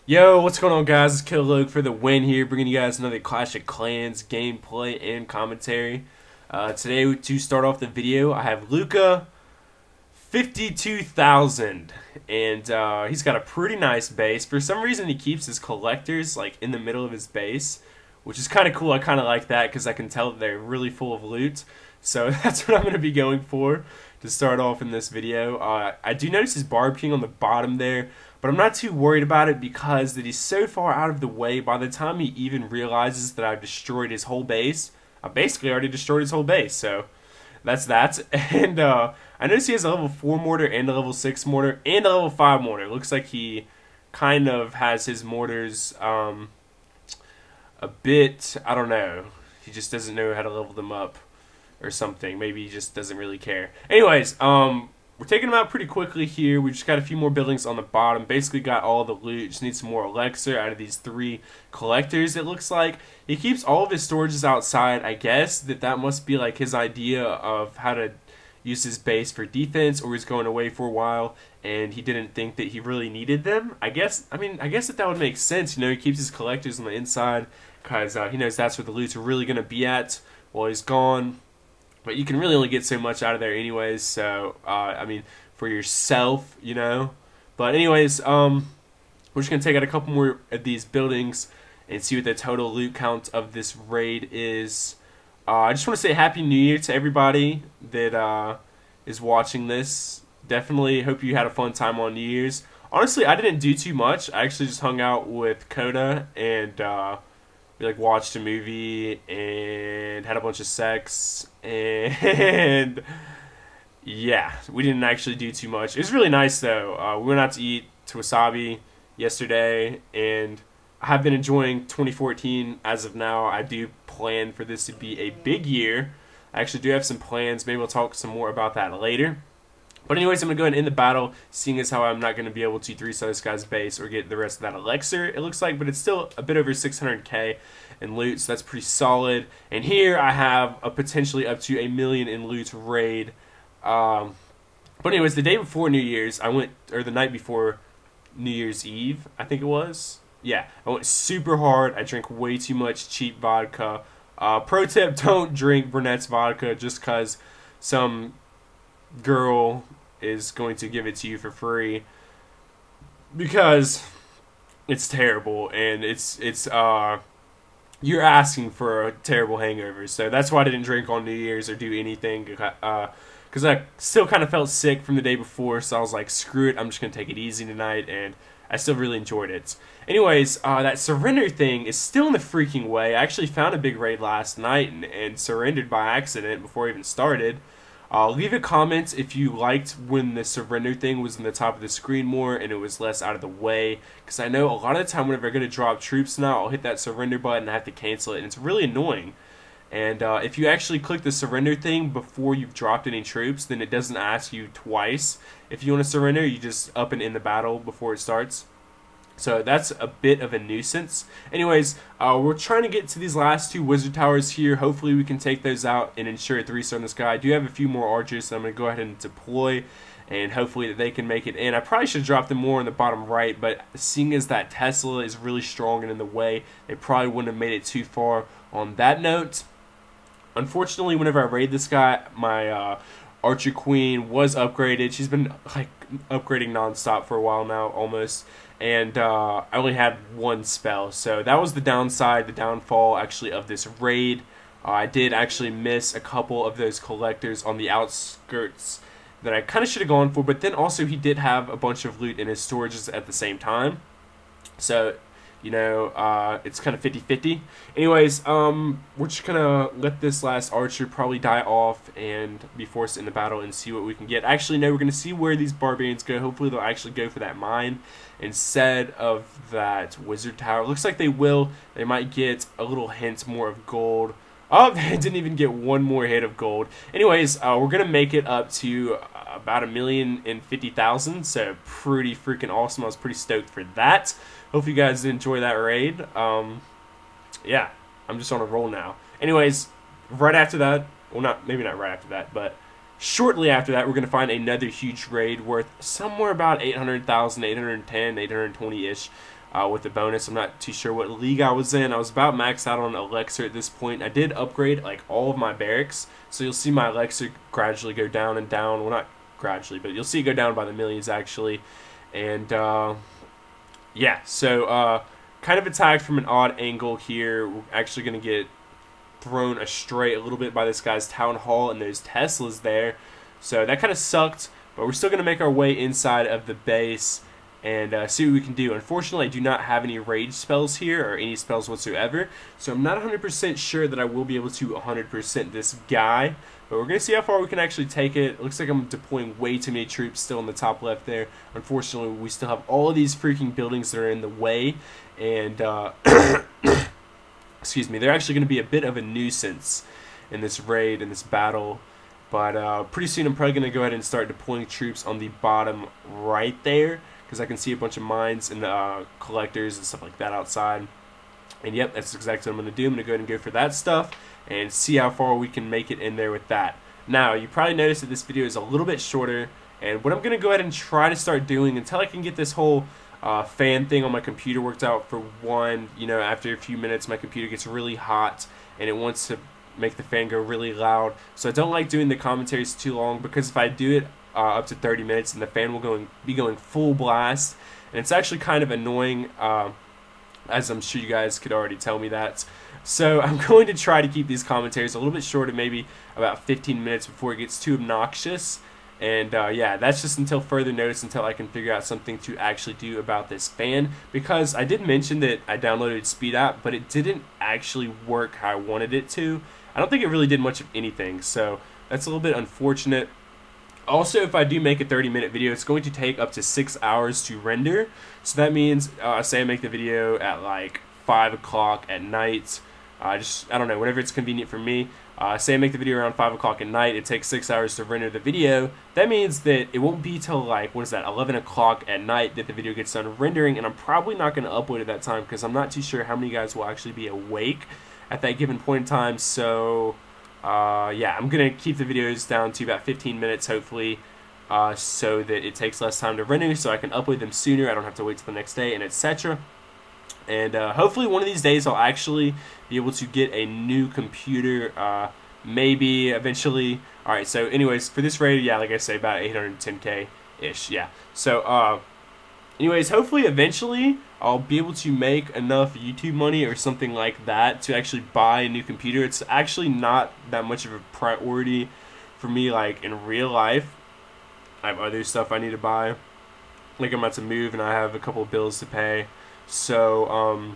Yo, what's going on, guys? It's Killog for the win here, bringing you guys another Clash of Clans gameplay and commentary. Today, to start off the video, I have Luca, 52,000, and he's got a pretty nice base. For some reason, he keeps his collectors like in the middle of his base, which is kind of cool. I kind of like that because I can tell that they're really full of loot. So that's what I'm going to be going for to start off in this video. I do notice his barb king on the bottom there, but I'm not too worried about it because that he's so far out of the way. By the time he even realizes that I've destroyed his whole base, I basically already destroyed his whole base. So that's that. And I notice he has a level 4 mortar and a level 6 mortar and a level 5 mortar. It looks like he kind of has his mortars a bit, I don't know. He just doesn't know how to level them up or something. Maybe he just doesn't really care. Anyways, we're taking them out pretty quickly here. We just got a few more buildings on the bottom. Basically got all the loot. Just need some more elixir out of these 3 collectors, it looks like. He keeps all of his storages outside. I guess that must be like his idea of how to use his base for defense, or he's going away for a while and he didn't think that he really needed them. I guess that would make sense. You know, he keeps his collectors on the inside because he knows that's where the loot's really going to be at while he's gone. But you can really only get so much out of there anyways, so, I mean, for yourself, you know. But anyways, we're just going to take out a couple more of these buildings and see what the total loot count of this raid is. I just want to say Happy New Year to everybody that is watching this. Definitely hope you had a fun time on New Year's. Honestly, I didn't do too much. I actually just hung out with Coda and we like watched a movie and had a bunch of sex, and yeah, we didn't actually do too much. It was really nice though. We went out to eat to wasabi yesterday, and I have been enjoying 2014 as of now. I do plan for this to be a big year. I actually do have some plans. Maybe we'll talk some more about that later. But anyways, I'm going to go ahead and end the battle, seeing as how I'm not going to be able to 3-star this guy's base or get the rest of that elixir, it looks like. But it's still a bit over 600k in loot, so that's pretty solid. And here I have a potentially up to 1 million in loot raid. But anyways, the day before New Year's, or the night before New Year's Eve, I think it was. Yeah, I went super hard. I drank way too much cheap vodka. Pro tip, don't drink Burnett's vodka just because some girl is going to give it to you for free, because it's terrible and it's you're asking for a terrible hangover. So that's why I didn't drink on New Year's or do anything, because I still kind of felt sick from the day before. So I was like, screw it, I'm just gonna take it easy tonight, and I still really enjoyed it. Anyways, that surrender thing is still in the freaking way. I actually found a big raid last night and surrendered by accident before I even started. Leave a comment if you liked when the surrender thing was in the top of the screen more and it was less out of the way, because I know a lot of the time whenever I'm going to drop troops now, I'll hit that surrender button and I have to cancel it, and it's really annoying. And if you actually click the surrender thing before you've dropped any troops, then it doesn't ask you twice if you want to surrender. You just up and end the battle before it starts. So that's a bit of a nuisance. Anyways, we're trying to get to these last 2 wizard towers here. Hopefully we can take those out and ensure a 3-star in this guy. I do have a few more archers, so I'm going to go ahead and deploy, and hopefully that they can make it in. I probably should have dropped them more in the bottom right, but seeing as that Tesla is really strong and in the way, they probably wouldn't have made it too far on that note. Unfortunately, whenever I raid this guy, my Archer Queen was upgraded. She's been like upgrading non-stop for a while now, almost. And I only had 1 spell, so that was the downside, the downfall actually of this raid. I did actually miss a couple of those collectors on the outskirts that I kind of should have gone for, but then also he did have a bunch of loot in his storages at the same time. So, you know, it's kind of 50-50. Anyways, we're just gonna let this last archer probably die off and be forced in the battle and see what we can get. Actually, no, we're gonna see where these barbarians go. Hopefully they'll actually go for that mine instead of that wizard tower. Looks like they will. They might get a little hint more of gold. Oh, they didn't even get 1 more hit of gold. Anyways, we're gonna make it up to about 1,050,000, so pretty freaking awesome. I was pretty stoked for that. Hope you guys enjoy that raid. Yeah, I'm just on a roll now. Anyways, right after that, well, maybe not right after that, but shortly after that, we're going to find another huge raid worth somewhere about 800,000, 810, 820-ish. with the bonus. I'm not too sure what league I was in. I was about maxed out on elixir at this point. I did upgrade like all of my barracks, so you'll see my elixir gradually go down and down. Well, not gradually, but you'll see it go down by the millions actually. And yeah, so kind of attacked from an odd angle here. We're actually going to get thrown astray a little bit by this guy's town hall and those Teslas there. So that kind of sucked, but we're still going to make our way inside of the base and see what we can do. Unfortunately, I do not have any rage spells here or any spells whatsoever, so I'm not 100% sure that I will be able to 100% this guy, but we're going to see how far we can actually take it. It looks like I'm deploying way too many troops still in the top left there. Unfortunately, we still have all of these freaking buildings that are in the way, and excuse me, they're actually going to be a bit of a nuisance in this raid, in this battle. But pretty soon I'm probably going to go ahead and start deploying troops on the bottom right there, because I can see a bunch of mines and collectors and stuff like that outside. And yep, that's exactly what I'm going to do. I'm going to go ahead and go for that stuff and see how far we can make it in there with that. Now, you probably noticed that this video is a little bit shorter, and what I'm going to go ahead and try to start doing until I can get this whole fan thing on my computer worked out. For one, you know, after a few minutes my computer gets really hot and it wants to make the fan go really loud, so I don't like doing the commentaries too long, because if I do it up to 30 minutes and the fan will be going full blast, and it's actually kind of annoying, as I'm sure you guys could already tell me that. So I'm going to try to keep these commentaries a little bit shorter, maybe about 15 minutes before it gets too obnoxious. And yeah, that's just until further notice, until I can figure out something to actually do about this fan, because I did mention that I downloaded Speed App, but it didn't actually work how I wanted it to. I don't think it really did much of anything, so that's a little bit unfortunate. Also, if I do make a 30-minute video, it's going to take up to 6 hours to render. So that means, say I make the video at like 5 o'clock at night, I don't know, whenever it's convenient for me. Say I make the video around 5 o'clock at night, it takes 6 hours to render the video. That means that it won't be till like, 11 o'clock at night that the video gets done rendering, and I'm probably not going to upload at that time, because I'm not too sure how many guys will actually be awake at that given point in time. So yeah, I'm going to keep the videos down to about 15 minutes, hopefully, so that it takes less time to render, so I can upload them sooner. I don't have to wait till the next day, and etc. And hopefully one of these days I'll actually be able to get a new computer, maybe eventually. Alright, so anyways, for this raid, yeah, like I say, about 810K-ish, yeah. So, anyways, hopefully eventually I'll be able to make enough YouTube money or something like that to actually buy a new computer. It's actually not that much of a priority for me, like, in real life. I have other stuff I need to buy. Like, I'm about to move and I have a couple of bills to pay. So,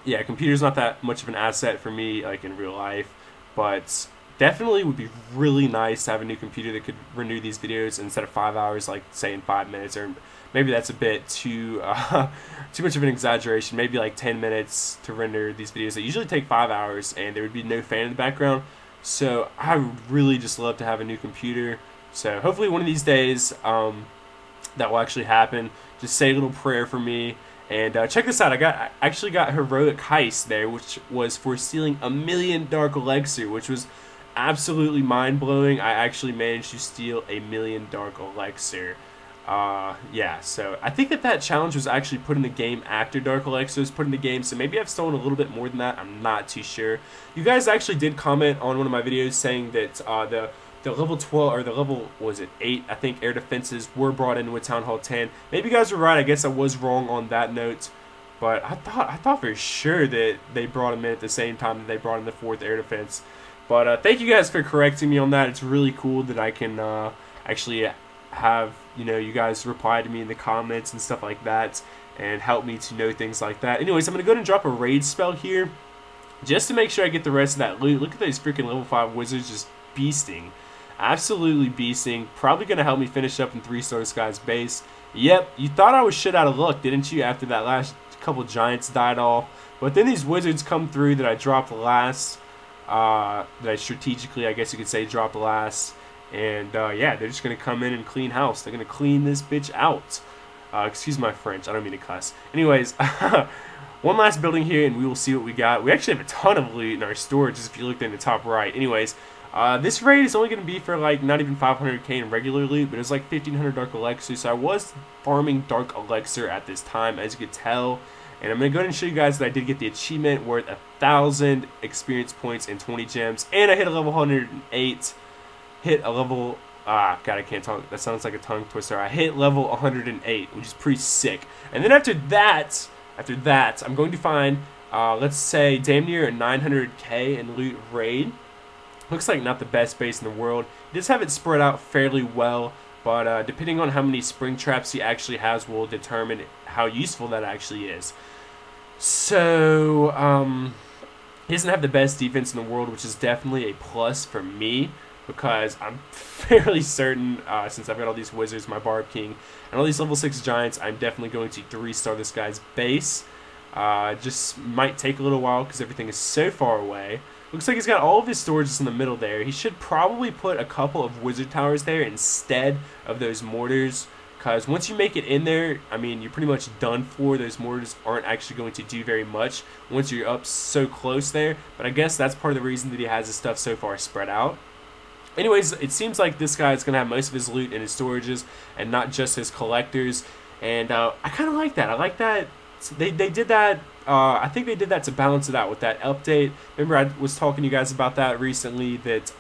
yeah, computer's not that much of an asset for me, like, in real life. But definitely would be really nice to have a new computer that could renew these videos instead of 5 hours, like, say, in 5 minutes, or maybe that's a bit too much of an exaggeration. Maybe like 10 minutes to render these videos that usually take 5 hours, and there would be no fan in the background. So I would really just love to have a new computer. So hopefully one of these days that will actually happen. Just say a little prayer for me. And check this out, I actually got heroic heist there, which was for stealing 1,000,000 dark elixir, which was absolutely mind-blowing. I actually managed to steal 1,000,000 dark elixir. Yeah, so I think that challenge was actually put in the game after Dark Elixir was put in the game, so maybe I've stolen a little bit more than that. I'm not too sure. You guys actually did comment on one of my videos saying that the level 12, or the level, what was it, 8, I think, air defenses were brought in with Town Hall 10. Maybe you guys were right. I guess I was wrong on that note, but I thought for sure that they brought them in at the same time that they brought in the 4th air defense. But thank you guys for correcting me on that. It's really cool that I can actually have, you know, you guys reply to me in the comments and stuff like that and help me to know things like that. Anyways, I'm going to go ahead and drop a raid spell here just to make sure I get the rest of that loot. Look at those freaking level 5 wizards just beasting. Absolutely beasting. Probably going to help me finish up in 3-star Sky's base. Yep, you thought I was shit out of luck, didn't you, after that last couple giants died off? But then these wizards come through that I dropped last. That I strategically, I guess you could say, dropped last. And yeah, they're just going to come in and clean house. They're going to clean this bitch out. Excuse my French. I don't mean to cuss. Anyways, one last building here, and we will see what we got. We actually have a ton of loot in our storage, if you look in the top right. Anyways, This raid is only going to be for like not even 500k in regular loot, but it's like 1500 dark elixir. So I was farming dark elixir at this time, as you could tell. And I'm going to go ahead and show you guys that I did get the achievement worth 1,000 experience points and 20 gems. And I hit a level 108. Hit a level... God, I can't talk. That sounds like a tongue twister. I hit level 108, which is pretty sick. And then after that, I'm going to find, let's say, damn near a 900k in loot raid. Looks like not the best base in the world. He does have it spread out fairly well, but depending on how many spring traps he actually has will determine how useful that actually is. So, he doesn't have the best defense in the world, which is definitely a plus for me, because I'm fairly certain, since I've got all these wizards, my barb king, and all these level 6 giants, I'm definitely going to 3-star this guy's base. Just might take a little while because everything is so far away. Looks like he's got all of his storages in the middle there. He should probably put a couple of wizard towers there instead of those mortars, because once you make it in there, I mean, you're pretty much done for. Those mortars aren't actually going to do very much once you're up so close there, but I guess that's part of the reason that he has his stuff so far spread out. Anyways, it seems like this guy is going to have most of his loot in his storages and not just his collectors, and I kind of like that. I like that they did that. I think they did that to balance it out with that update. Remember, I was talking to you guys about that recently, that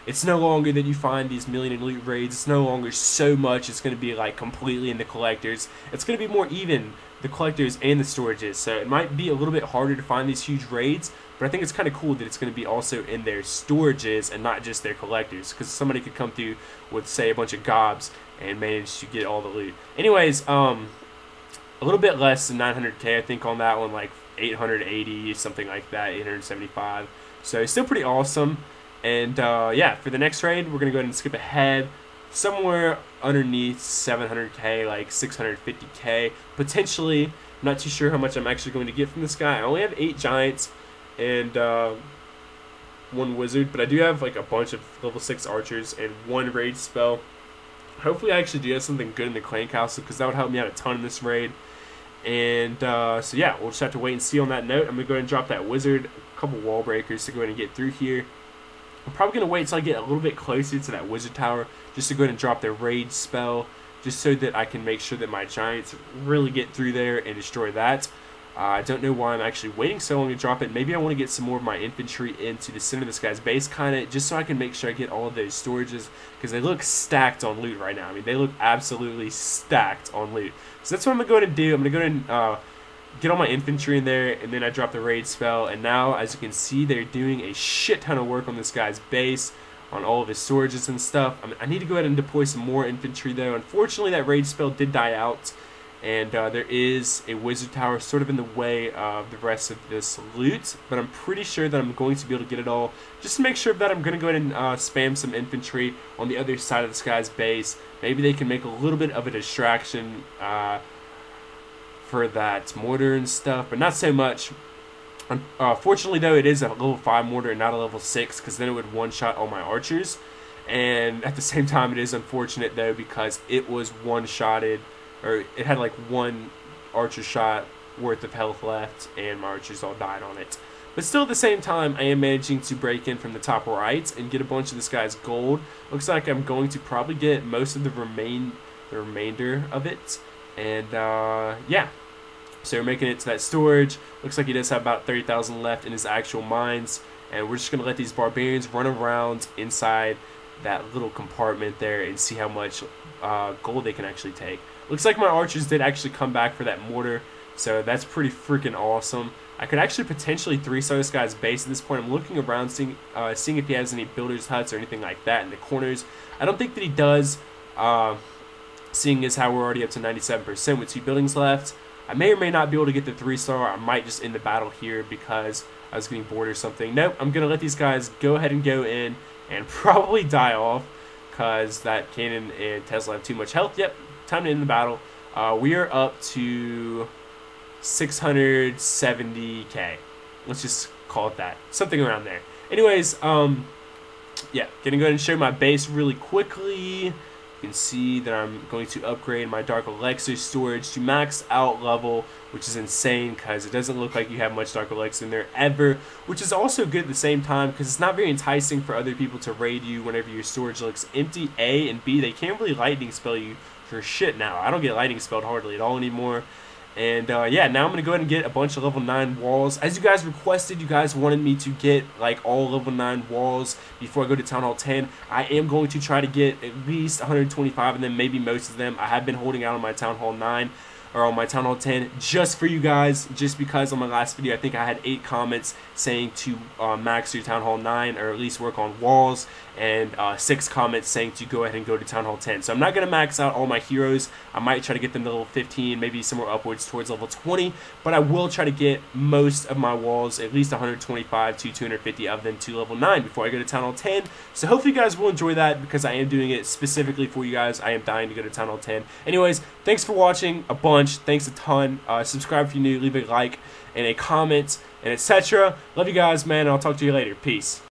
it's no longer that you find these million in loot raids. It's no longer so much. It's going to be like completely in the collectors. It's going to be more even, the collectors and the storages. So it might be a little bit harder to find these huge raids, but I think it's kind of cool that it's going to be also in their storages and not just their collectors, because somebody could come through with, say, a bunch of gobs and manage to get all the loot. Anyways, a little bit less than 900k, I think, on that one, like 880, something like that, 875. So still pretty awesome. And yeah, for the next raid, we're going to go ahead and skip ahead somewhere underneath 700k, like 650k, potentially. I'm not too sure how much I'm actually going to get from this guy. I only have 8 giants and 1 wizard, but I do have like a bunch of level 6 archers and 1 raid spell. Hopefully I actually do have something good in the clan castle, because that would help me out a ton in this raid. And so yeah, we'll just have to wait and see on that note. I'm going to go ahead and drop that wizard, a couple wall breakers to go ahead and get through here. I'm probably going to wait until I get a little bit closer to that wizard tower just to go ahead and drop the raid spell, just so that I can make sure that my giants really get through there and destroy that. I don't know why I'm actually waiting so long to drop it. Maybe I want to get some more of my infantry into the center of this guy's base, kind of, just so I can make sure I get all of those storages, because they look stacked on loot right now. I mean, they look absolutely stacked on loot. So that's what I'm going to go ahead and do. I'm going to go ahead and get all my infantry in there, and then I drop the raid spell. And now, as you can see, they're doing a shit ton of work on this guy's base, on all of his storages and stuff. I need to go ahead and deploy some more infantry, though. Unfortunately, that raid spell did die out. And there is a wizard tower sort of in the way of the rest of this loot, but I'm pretty sure that I'm going to be able to get it all. Just to make sure that I'm going to go ahead and spam some infantry on the other side of this guy's base. Maybe they can make a little bit of a distraction for that mortar and stuff, but not so much. Fortunately, though, it is a level 5 mortar and not a level 6, because then it would one-shot all my archers. And at the same time, it is unfortunate, though, because it was one-shotted, or it had like 1 archer shot worth of health left, and my archers all died on it. But still, at the same time, I am managing to break in from the top right and get a bunch of this guy's gold. Looks like I'm going to probably get most of the remainder of it. And yeah, so we're making it to that storage. Looks like he does have about 30,000 left in his actual mines, and we're just going to let these barbarians run around inside that little compartment there and see how much gold they can actually take. Looks like my archers did actually come back for that mortar, so that's pretty freaking awesome. I could actually potentially 3-star this guy's base at this point. I'm looking around, seeing if he has any builders' huts or anything like that in the corners. I don't think that he does, seeing as how we're already up to 97% with 2 buildings left. I may or may not be able to get the 3-star. I might just end the battle here because I was getting bored or something. Nope, I'm going to let these guys go ahead and go in and probably die off, because that cannon and Tesla have too much health. Yep, time to end the battle. We are up to 670k. Let's just call it that. Something around there. Anyways, yeah, gonna go ahead and show my base really quickly. can see that I'm going to upgrade my dark elixir storage to max out level, which is insane because it doesn't look like you have much dark elixir in there ever, which is also good at the same time because it's not very enticing for other people to raid you whenever your storage looks empty, A, and B, they can't really lightning spell you for shit now. I don't get lightning spelled hardly at all anymore. And yeah, now I'm going to go ahead and get a bunch of level 9 walls. As you guys requested, you guys wanted me to get like all level 9 walls before I go to Town Hall 10. I am going to try to get at least 125 and then maybe most of them. I have been holding out on my Town Hall 9 or on my Town Hall 10 just for you guys, just because on my last video I think I had 8 comments saying to max your Town Hall 9 or at least work on walls, and 6 comments saying to go ahead and go to Town Hall 10. So I'm not going to max out all my heroes. I might try to get them to level 15, maybe somewhere upwards towards level 20, but I will try to get most of my walls, at least 125 to 250 of them, to level 9 before I go to Town Hall 10. So hopefully you guys will enjoy that because I am doing it specifically for you guys. I am dying to go to Town Hall 10. Anyways, thanks for watching a bunch. Thanks a ton. Subscribe if you're new, leave a like and a comment, and etc. Love you guys, man, and I'll talk to you later. Peace.